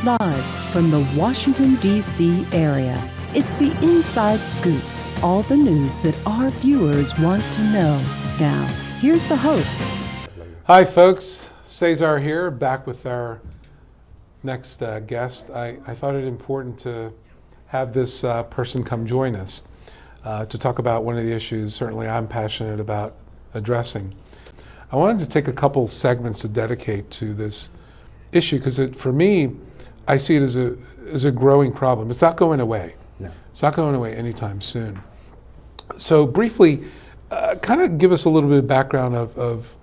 Live from the Washington, D.C. area, it's the Inside Scoop. All the news that our viewers want to know. Now, here's the host. Hi, folks. Cesar here, back with our next guest. I thought it important to have this person come join us to talk about one of the issues certainly I'm passionate about addressing. I wanted to take a couple segments to dedicate to this issue because for me, I see it as a growing problem. It's not going away. No. It's not going away anytime soon. So briefly, kind of give us a little bit of background of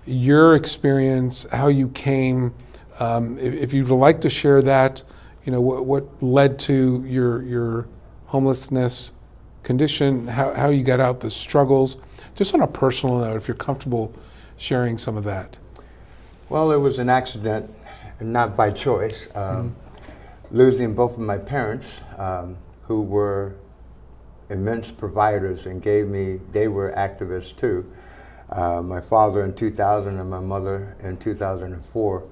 your experience, how you came, if you'd like to share that, you know, what led to your homelessness condition, how you got out, the struggles, just on a personal note, if you're comfortable sharing some of that. Well, it was an accident, not by choice. Losing both of my parents, who were immense providers and they were activists too. My father in 2000 and my mother in 2004.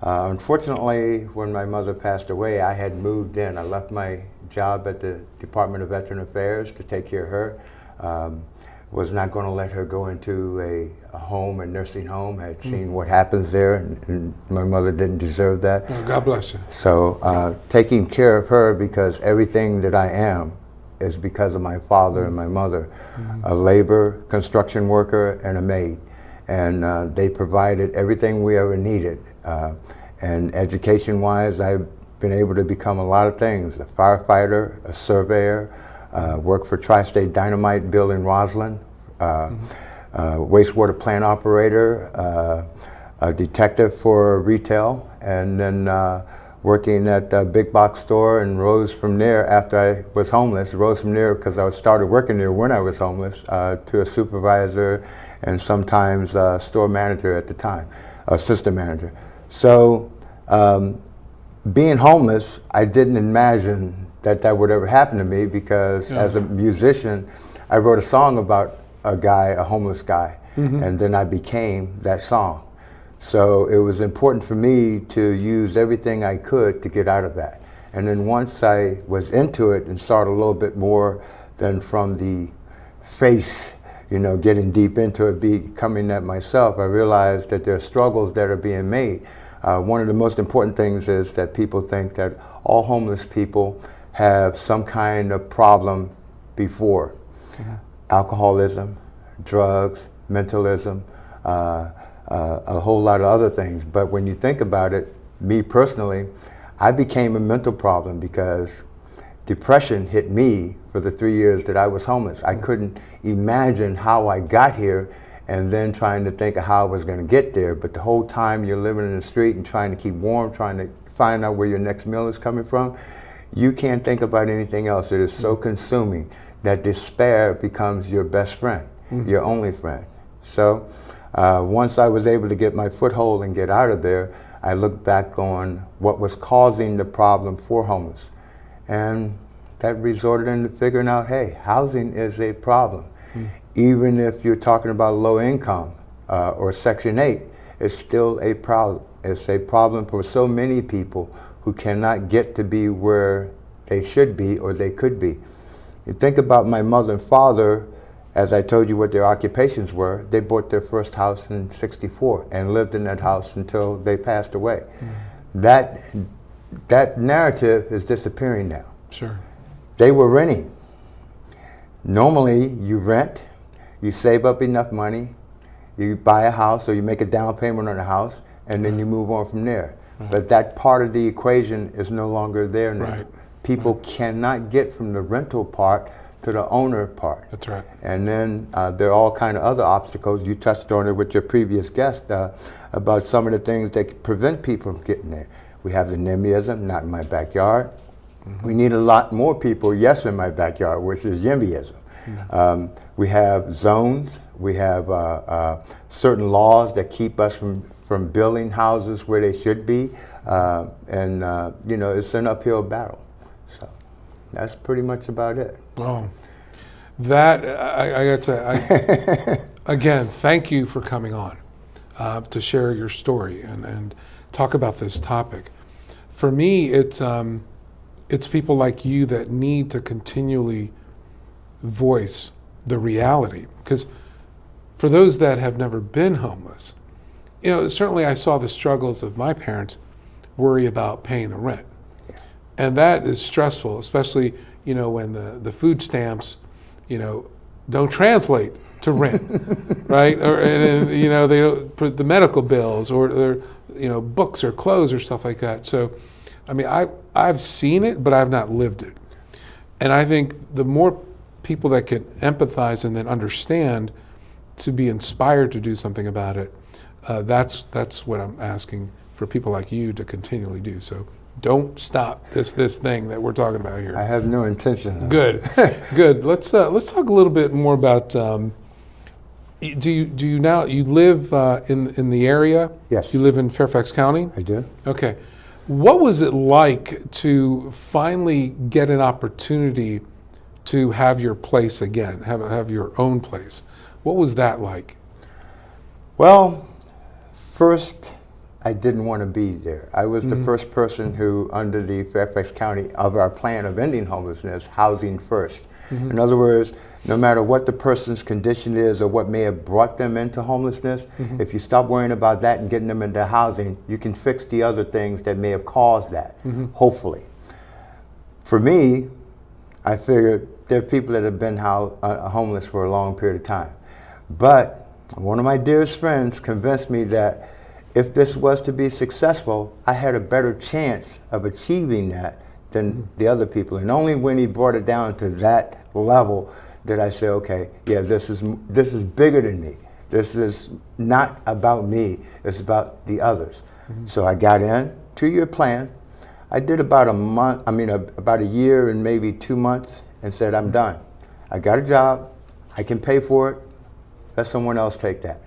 Unfortunately, when my mother passed away, I had moved in. I left my job at the Department of Veteran Affairs to take care of her. Was not going to let her go into a home, a nursing home. I had seen what happens there, and my mother didn't deserve that. Oh, God bless you. So taking care of her, because everything that I am is because of my father and my mother, a labor, construction worker, and a maid. And they provided everything we ever needed. And education-wise, I've been able to become a lot of things: a firefighter, a surveyor, worked for Tri-State Dynamite building Roslyn, wastewater plant operator, a detective for retail, and then working at a big box store, and rose from there after I was homeless. Rose from there because I started working there when I was homeless to a supervisor and sometimes store manager at the time, assistant manager. So being homeless, I didn't imagine that would ever happen to me because as a musician, I wrote a song about a homeless guy, and then I became that song. So it was important for me to use everything I could to get out of that. And then once I was into it and started a little bit more than from the face, you know, getting deep into it, becoming that myself, I realized that there are struggles that are being made. One of the most important things is that people think that all homeless people have some kind of problem before. Alcoholism, drugs, mentalism, a whole lot of other things. But when you think about it, me personally, I became a mental problem because depression hit me for the 3 years that I was homeless. I couldn't imagine how I got here and then trying to think of how I was going to get there. But the whole time you're living in the street and trying to keep warm, trying to find out where your next meal is coming from, you can't think about anything else. It is so consuming that despair becomes your best friend, your only friend. So once I was able to get my foothold and get out of there, I looked back on what was causing the problem for homeless. And that resorted into figuring out, hey, housing is a problem. Even if you're talking about low income or Section 8, it's still a problem. It's a problem for so many people who cannot get to be where they should be or they could be. You think about my mother and father, as I told you what their occupations were, they bought their first house in '64 and lived in that house until they passed away. That narrative is disappearing now. Sure. They were renting. Normally you rent, you save up enough money, you buy a house or you make a down payment on a house, and then you move on from there. But that part of the equation is no longer there now. People cannot get from the rental part to the owner part. That's right. And then there are all kind of other obstacles. You touched on it with your previous guest about some of the things that prevent people from getting there. We have the NIMBYism, not in my backyard. We need a lot more people, yes, in my backyard, which is YIMBYism. We have zones. We have certain laws that keep us from building houses where they should be. You know, it's an uphill battle. So that's pretty much about it. Oh, that, I got to, again, thank you for coming on to share your story and talk about this topic. for me, it's people like you that need to continually voice the reality. Because for those that have never been homeless, certainly I saw the struggles of my parents worry about paying the rent. Yeah. And that is stressful, especially, when the food stamps, don't translate to rent, right? And they don't put the medical bills or books or clothes or stuff like that. So, I mean, I've seen it, but I've not lived it. And I think the more people that can empathize and then understand to be inspired to do something about it, that's what I'm asking for people like you to continually do. So don't stop this thing that we're talking about here. I have no intention. Good, good. Let's talk a little bit more about. Do you now live in the area? Yes. You live in Fairfax County? I do. Okay. What was it like to finally get an opportunity to have your place again, have your own place? What was that like? Well, first, I didn't want to be there. I was the first person who, under the Fairfax County, of our plan of ending homelessness, housing first. In other words, no matter what the person's condition is or what may have brought them into homelessness, if you stop worrying about that and getting them into housing, you can fix the other things that may have caused that, hopefully. For me, I figured there are people that have been homeless for a long period of time. But one of my dearest friends convinced me that if this was to be successful, I had a better chance of achieving that than the other people. And only when he brought it down to that level did I say, okay, yeah, this is bigger than me. This is not about me, it's about the others. So I got in, 2-year plan. I did about about a year and maybe 2 months and said, I'm done. I got a job, I can pay for it, let someone else take that.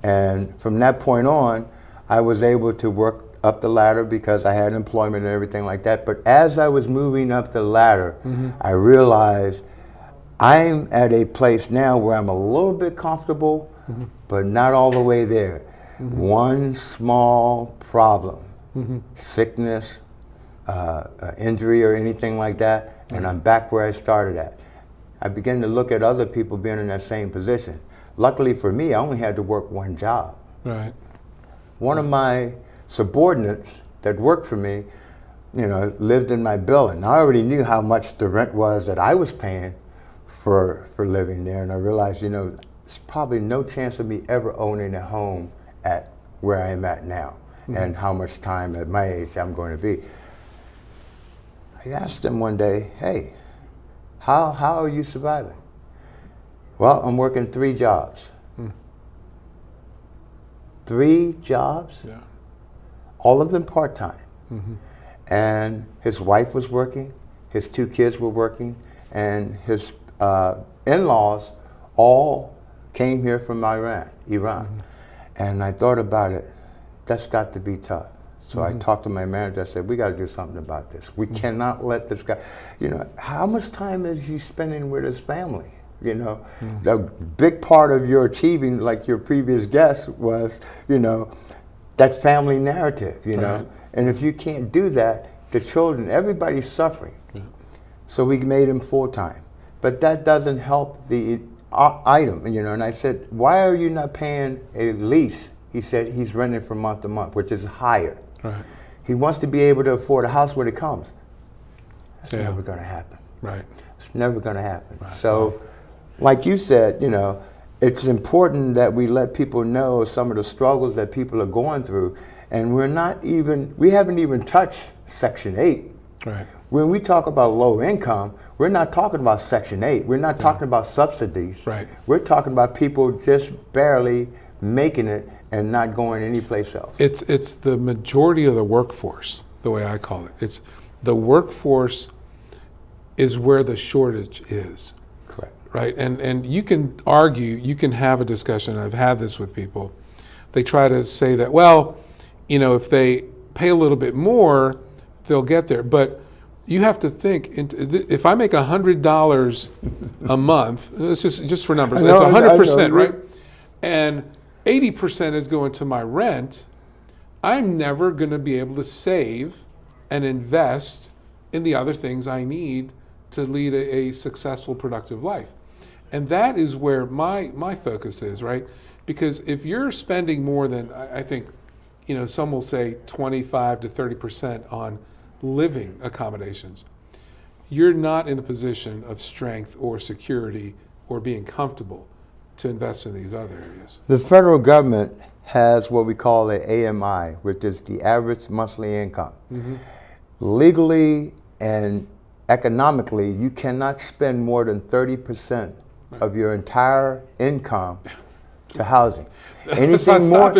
And from that point on, I was able to work up the ladder because I had employment and everything like that. But as I was moving up the ladder, I realized I'm at a place now where I'm a little bit comfortable, but not all the way there. One small problem, sickness, injury or anything like that, and I'm back where I started at. I began to look at other people being in that same position. Luckily for me, I only had to work one job. Right. One of my subordinates that worked for me, lived in my building. I already knew how much the rent was that I was paying for living there, and I realized, there's probably no chance of me ever owning a home at where I am at now, and how much time at my age I'm going to be. I asked him one day, hey, how are you surviving? Well, I'm working 3 jobs. 3 jobs? Yeah. All of them part-time. And his wife was working, his 2 kids were working, and his in-laws all came here from Iran. And I thought about it, that's got to be tough. So I talked to my manager, I said, we got to do something about this. We cannot let this guy, how much time is he spending with his family? The big part of your achieving, like your previous guest, was, that family narrative, Right. And if you can't do that, the children, everybody's suffering. Yeah. So we made him full-time. But that doesn't help the item, and I said, why are you not paying a lease? He said he's renting from month to month, which is higher. Right. He wants to be able to afford a house when it comes. That's never going to happen. Right. It's never going to happen. Right. So, like you said, it's important that we let people know some of the struggles that people are going through, and we haven't even touched Section 8. Right. When we talk about low income, we're not talking about Section 8. We're not talking about subsidies. Right. We're talking about people just barely making it and not going anyplace else. It's the majority of the workforce, the way I call it. It's the workforce is where the shortage is. Correct. Right, and you can argue, you can have a discussion, I've had this with people. They try to say that, well, if they pay a little bit more, they'll get there. But you have to think, if I make $100 a month, it's just for numbers, that's 100%, right? And 80% is going to my rent, I'm never going to be able to save and invest in the other things I need to lead a successful, productive life. And that is where my focus is, right? Because if you're spending more than, I think, some will say 25 to 30% on living accommodations, you're not in a position of strength or security or being comfortable to invest in these other areas. The federal government has what we call the AMI, which is the average monthly income. Mm-hmm. Legally and economically, you cannot spend more than 30% of your entire income to housing. Anything more,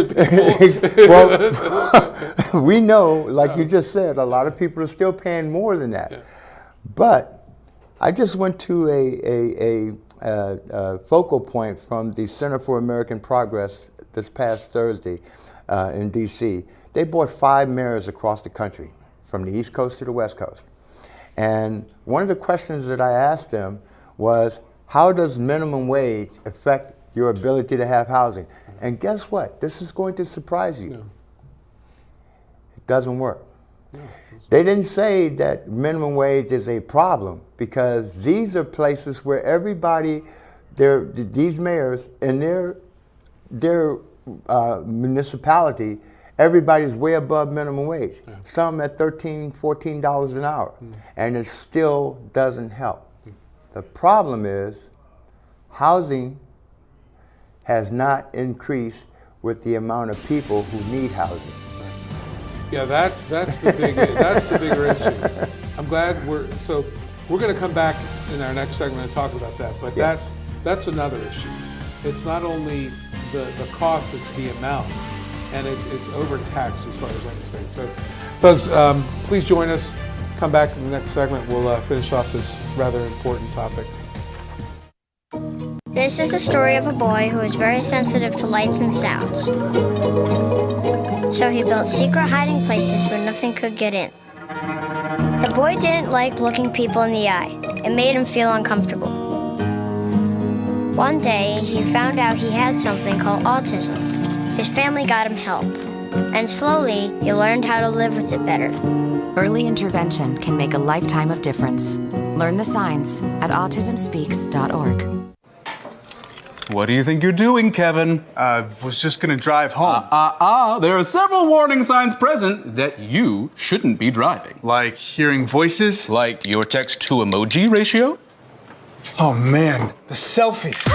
well, we know, like you just said, a lot of people are still paying more than that. Yeah. But I just went to a focal point from the Center for American Progress this past Thursday in DC. They brought 5 mayors across the country, from the East Coast to the West Coast. And one of the questions that I asked them was, how does minimum wage affect your ability to have housing? And guess what? This is going to surprise you. No. It doesn't work. No, they didn't say that minimum wage is a problem, because these are places where everybody, these mayors in their municipality, everybody's way above minimum wage. Yeah. Some at $13, $14 an hour, and it still doesn't help. The problem is housing has not increased with the amount of people who need housing. Yeah, that's the bigger issue. I'm glad we're going to come back in our next segment and talk about that. But yes, that's another issue. It's not only the cost, it's the amount, and it's overtaxed as far as I understand. So, folks, please join us. Come back in the next segment. We'll finish off this rather important topic. This is the story of a boy who was very sensitive to lights and sounds. So he built secret hiding places where nothing could get in. The boy didn't like looking people in the eye. It made him feel uncomfortable. One day, he found out he had something called autism. His family got him help, and slowly, he learned how to live with it better. Early intervention can make a lifetime of difference. Learn the signs at autismspeaks.org. What do you think you're doing, Kevin? Was just gonna drive home. There are several warning signs present that you shouldn't be driving. Like hearing voices? Like your text-to-emoji ratio? Oh man, the selfies.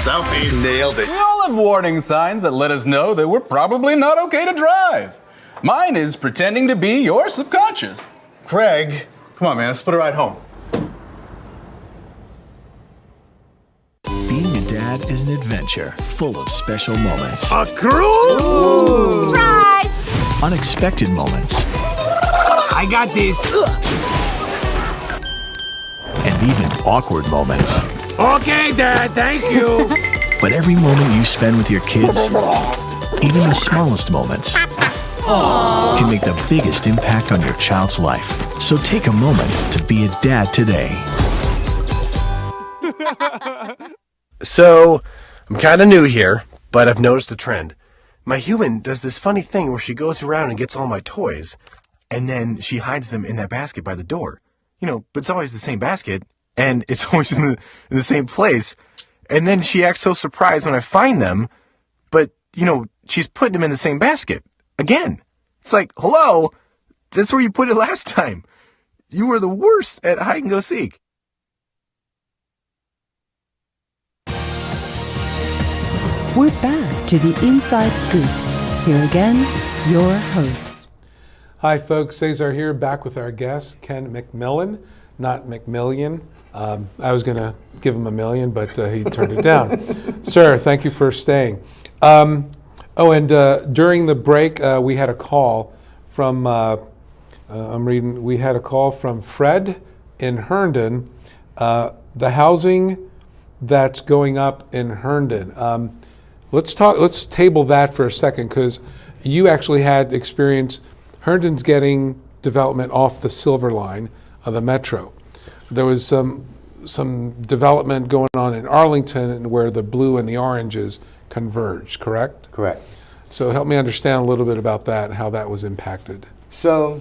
Selfie, nailed it. We all have warning signs that let us know that we're probably not okay to drive. Mine is pretending to be your subconscious. Craig, come on man, let's split a ride home. Being a dad is an adventure full of special moments. A cruise! Ride! Unexpected moments. I got this. And even awkward moments. Okay, Dad, thank you. But every moment you spend with your kids, even the smallest moments, can make the biggest impact on your child's life. So take a moment to be a dad today. So, I'm kind of new here, but I've noticed a trend. My human does this funny thing where she goes around and gets all my toys, and then she hides them in that basket by the door. But it's always the same basket, and it's always in the same place. And then she acts so surprised when I find them, but, she's putting them in the same basket. Again. It's like, hello, that's where you put it last time. You were the worst at hide and go seek. We're back to the Inside Scoop. Here again, your host. Hi folks, Cesar here, back with our guest, Ken McMillon, not McMillion. I was gonna give him $1 million, but he turned it down. Sir, thank you for staying. During the break, we had a call from, we had a call from Fred in Herndon, the housing that's going up in Herndon. Let's table that for a second, because you actually had experience. Herndon's getting development off the Silver Line of the Metro. There was some development going on in Arlington where the blue and the oranges converged, correct? Correct. So help me understand a little bit about that, how that was impacted. So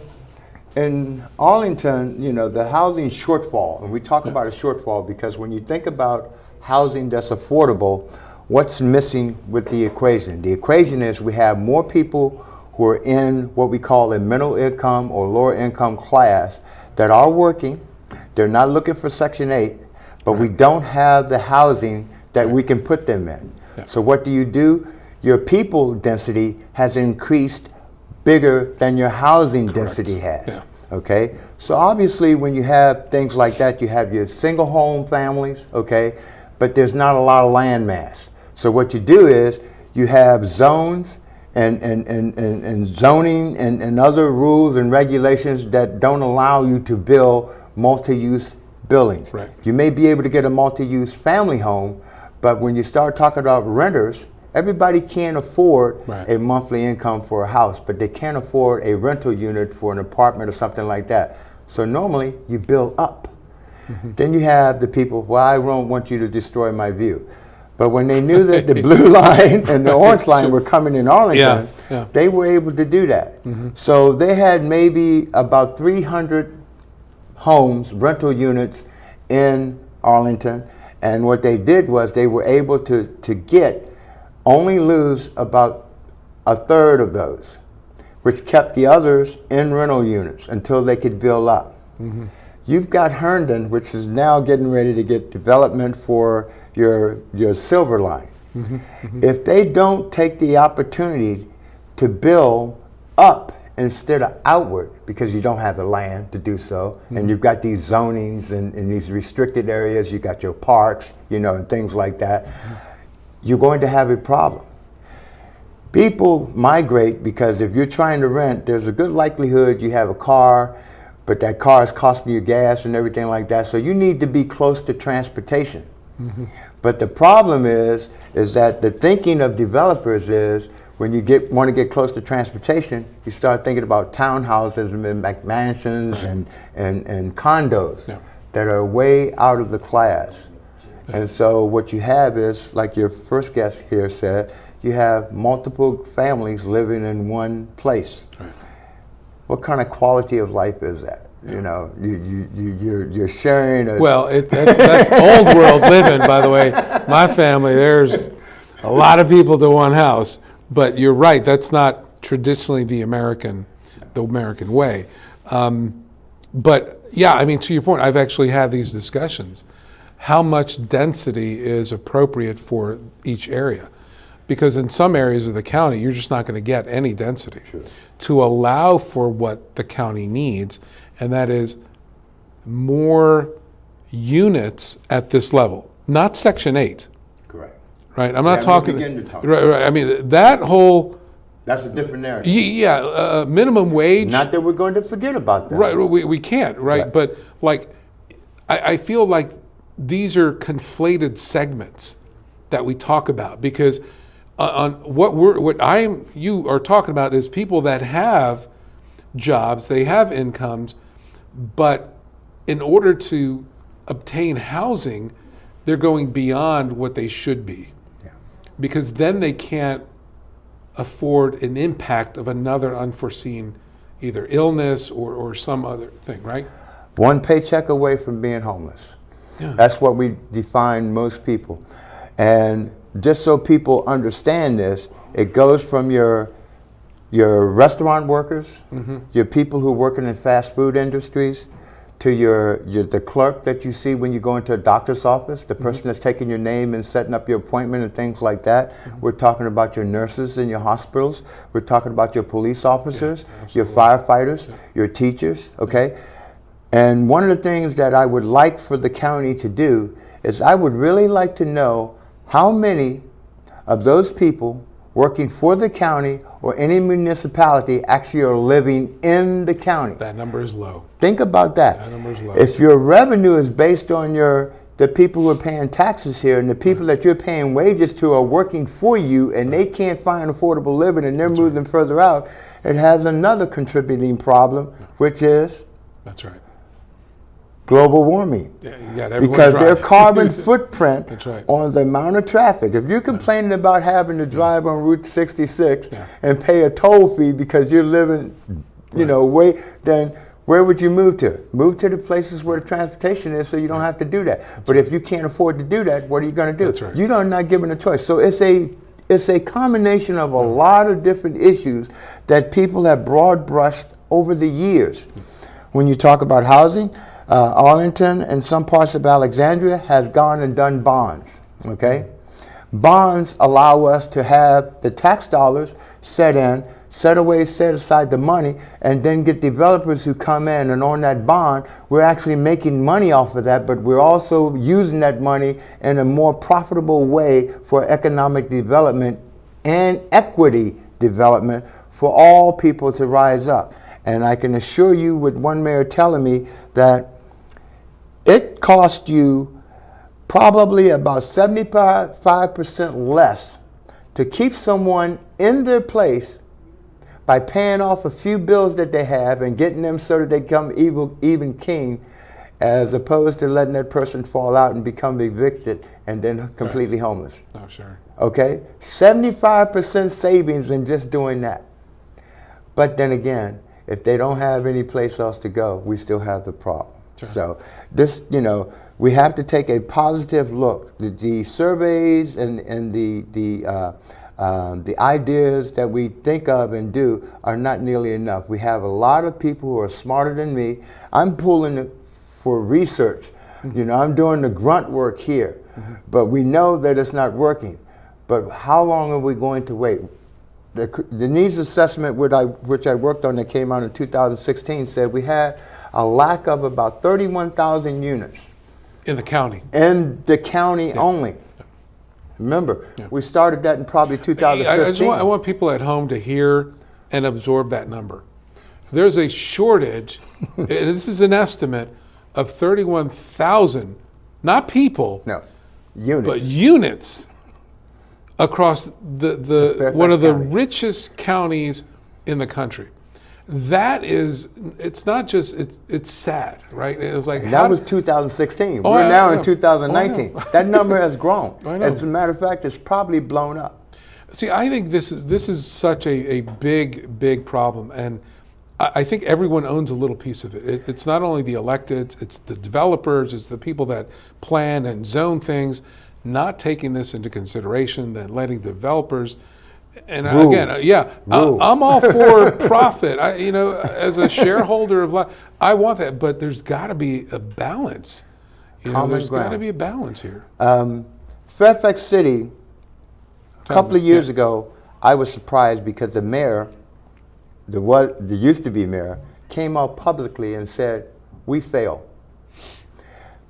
in Arlington, you know, the housing shortfall, and we talk about a shortfall because when you think about housing that's affordable, what's missing with the equation? The equation is we have more people who are in what we call a middle income or lower income class that are working. They're not looking for Section 8, but we don't have the housing that we can put them in. So what do? Your people density has increased bigger than your housing density has. Okay, so obviously when you have things like that, you have your single home families, okay, but there's not a lot of land mass. So what you do is you have zones and zoning and other rules and regulations that don't allow you to build multi-use buildings. Right. You may be able to get a multi-use family home, but when you start talking about renters, everybody can't afford a monthly income for a house, but they can't afford a rental unit for an apartment or something like that. So normally you build up. Then you have the people, well, I don't want you to destroy my view. But when they knew that the blue line and the orange line were coming in Arlington, they were able to do that. So they had maybe about 300 homes, rental units in Arlington. And what they did was they were able to only lose about a third of those, which kept the others in rental units until they could build up. You've got Herndon, which is now getting ready to get development for your Silver Line. If they don't take the opportunity to build up instead of outward, because you don't have the land to do so, and you've got these zonings and these restricted areas, you got your parks, you know, and things like that, you're going to have a problem. People migrate because if you're trying to rent, there's a good likelihood you have a car, but that car is costing you gas and everything like that, so you need to be close to transportation. But the problem is that the thinking of developers is when you want to get close to transportation, you start thinking about townhouses and McMansions and condos that are way out of the class. And so what you have is, like your first guest here said, you have multiple families living in one place. What kind of quality of life is that? You know, you're sharing a... Well, that's old world living, by the way. My family, there's a lot of people to one house. But you're right, that's not traditionally the American way. But yeah, I mean, to your point, I've actually had these discussions. How much density is appropriate for each area? Because in some areas of the county, you're just not going to get any density to allow for what the county needs, and that is more units at this level, not Section 8. Correct. Right, I'm not talking. Right. I mean, that whole. That's a different narrative. Yeah, minimum wage. Not that we're going to forget about that. Right, we can't. Right, but like, I feel like these are conflated segments that we talk about because on you are talking about is people that have jobs, they have incomes, but in order to obtain housing, they're going beyond what they should be. Because then they can't afford an impact of another unforeseen either illness or some other thing, right? One paycheck away from being homeless. That's what we define most people. And just so people understand this, it goes from your restaurant workers, your people who are working in fast food industries, to the clerk that you see when you go into a doctor's office, the person that's taking your name and setting up your appointment and things like that. We're talking about your nurses in your hospitals. We're talking about your police officers, your firefighters, your teachers, okay? And one of the things that I would like for the county to do is I would really like to know how many of those people working for the county or any municipality actually are living in the county. That number is low. Think about that. That number is low. If your revenue is based on the people who are paying taxes here and the people that you're paying wages to are working for you and they can't find affordable living and they're moving further out, it has another contributing problem, which is that's right. global warming. Because their carbon footprint on the amount of traffic. If you're complaining about having to drive on Route 66 and pay a toll fee because you're living, you know, then Where would you move to? Move to the places where the transportation is so you don't have to do that. But if you can't afford to do that, what are you going to do? That's right. You're not given a choice. So it's a combination of a lot of different issues that people have broad brushed over the years. When you talk about housing, Arlington and some parts of Alexandria have gone and done bonds, okay? Bonds allow us to have the tax dollars set aside the money, and then get developers who come in, and on that bond, we're actually making money off of that, but we're also using that money in a more profitable way for economic development and equity development for all people to rise up. And I can assure you, with one mayor telling me that it cost you probably about 75% less to keep someone in their place by paying off a few bills that they have and getting them so that they become even king, as opposed to letting that person fall out and become evicted and then completely homeless. Oh, sure. Okay? 75% savings in just doing that. But then again, if they don't have any place else to go, we still have the problem. Sure. So this, we have to take a positive look. The surveys and the ideas that we think of and do are not nearly enough. We have a lot of people who are smarter than me. I'm pulling it for research. I'm doing the grunt work here, but we know that it's not working. But how long are we going to wait? The needs assessment which I worked on that came out in 2016 said we had a lack of about 31,000 units. In the county. In the county only. Remember, we started that in probably 2015. I want people at home to hear and absorb that number. There's a shortage, and this is an estimate, of 31,000, not people, units. But units across the one of the richest counties in the country. That is, it's not just, it's sad, right? It was like, that was 2016. We're now in 2019. That number has grown. As a matter of fact, it's probably blown up. See, I think this is such a big problem, and I think everyone owns a little piece of it. It's not only the electeds, it's the developers, it's the people that plan and zone things, not taking this into consideration, then letting developers. And again, I'm all for profit. As a shareholder of life, I want that, but there's got to be a balance. There's got to be a balance here. Fairfax City, a couple of years ago, I was surprised because the mayor, the used to be mayor, came out publicly and said, "We failed."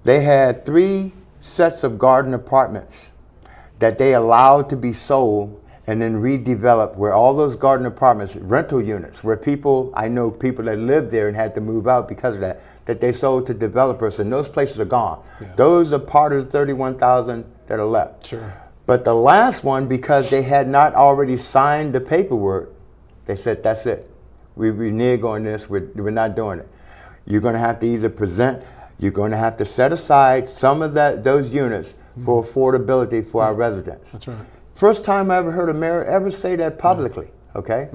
They had 3 sets of garden apartments that they allowed to be sold and then redeveloped, where all those garden apartments, rental units, where I know people that lived there and had to move out because of that they sold to developers, and those places are gone. Those are part of the 31,000 that are left. Sure. But the last one, because they had not already signed the paperwork, they said, that's it. We renege on this, we're not doing it. You're gonna have to either you're going to have to set aside some of those units for affordability for our residents. That's right. First time I ever heard a mayor ever say that publicly, okay?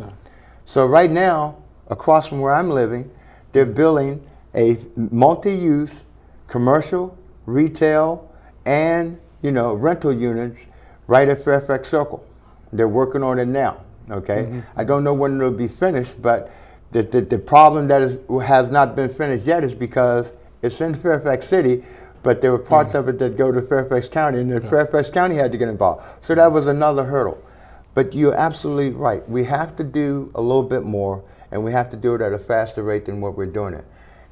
So right now, across from where I'm living, they're building a multi-use commercial, retail, and rental units right at Fairfax Circle. They're working on it now, okay? I don't know when it'll be finished, but the problem that has not been finished yet is because it's in Fairfax City, but there were parts of it that go to Fairfax County, and then Fairfax County had to get involved. So that was another hurdle. But you're absolutely right. We have to do a little bit more, and we have to do it at a faster rate than what we're doing it.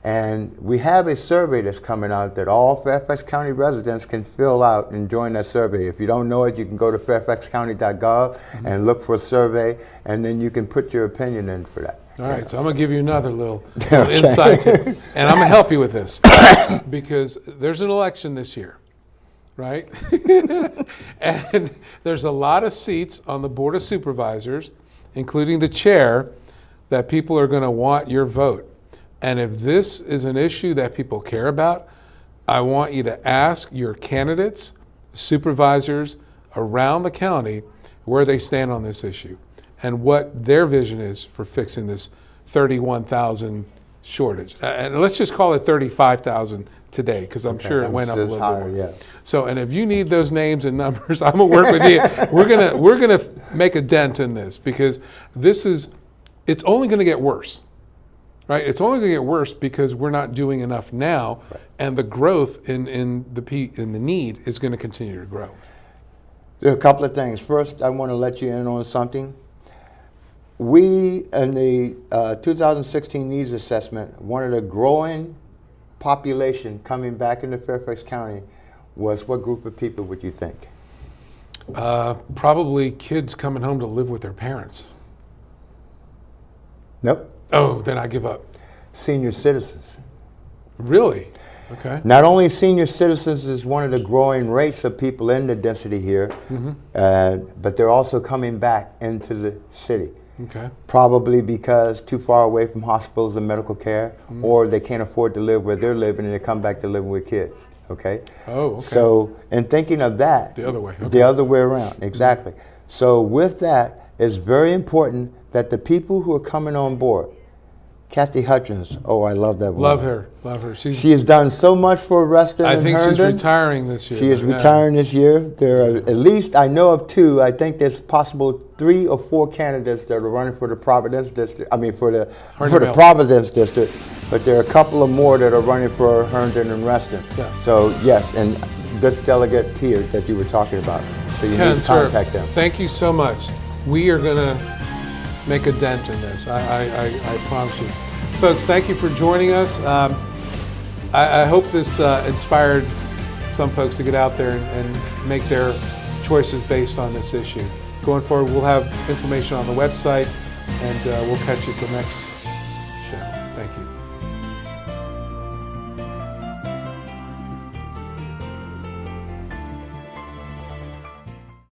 And we have a survey that's coming out that all Fairfax County residents can fill out and join that survey. If you don't know it, you can go to fairfaxcounty.gov and look for a survey, and then you can put your opinion in for that. All right, so I'm going to give you another little insight, and I'm going to help you with this, because there's an election this year, right? And there's a lot of seats on the Board of Supervisors, including the chair, that people are going to want your vote. And if this is an issue that people care about, I want you to ask your candidates, supervisors around the county, where they stand on this issue and what their vision is for fixing this 31,000 shortage. And let's just call it 35,000 today, because I'm sure it went up a little higher, more. yeah. So, and if you need those names and numbers, I'm gonna work with you. We're gonna make a dent in this, because it's only gonna get worse, right? It's only gonna get worse because we're not doing enough now, and the growth in the need is gonna continue to grow. There are a couple of things. First, I want to let you in on something. We, in the 2016 needs assessment, one of the growing population coming back into Fairfax County was what group of people would you think? Probably kids coming home to live with their parents. Nope. Oh, then I give up. Senior citizens. Really? Okay. Not only senior citizens is one of the growing rates of people in the density here, but they're also coming back into the city. Okay. Probably because too far away from hospitals and medical care, or they can't afford to live where they're living and they come back to living with kids. Okay? Oh, okay. So, in thinking of that, the other way. Okay. The other way around, exactly. So, with that, it's very important that the people who are coming on board, Kathy Hutchins, oh, I love that woman. Love her, love her. She has done so much for Reston and I think she's Herndon. retiring this year. She is retiring this year. There are at least, I know of 2. I think there's possible 3 or 4 candidates that are running for the Providence district. I mean, for the Providence district. But there are a couple of more that are running for Herndon and Reston. Yeah. So yes, and this delegate here that you were talking about. So you need to contact them. Thank you so much. We are going to make a dent in this. I promise you. Folks, thank you for joining us. I hope this inspired some folks to get out there and make their choices based on this issue. Going forward, we'll have information on the website, and we'll catch you at the next show. Thank you.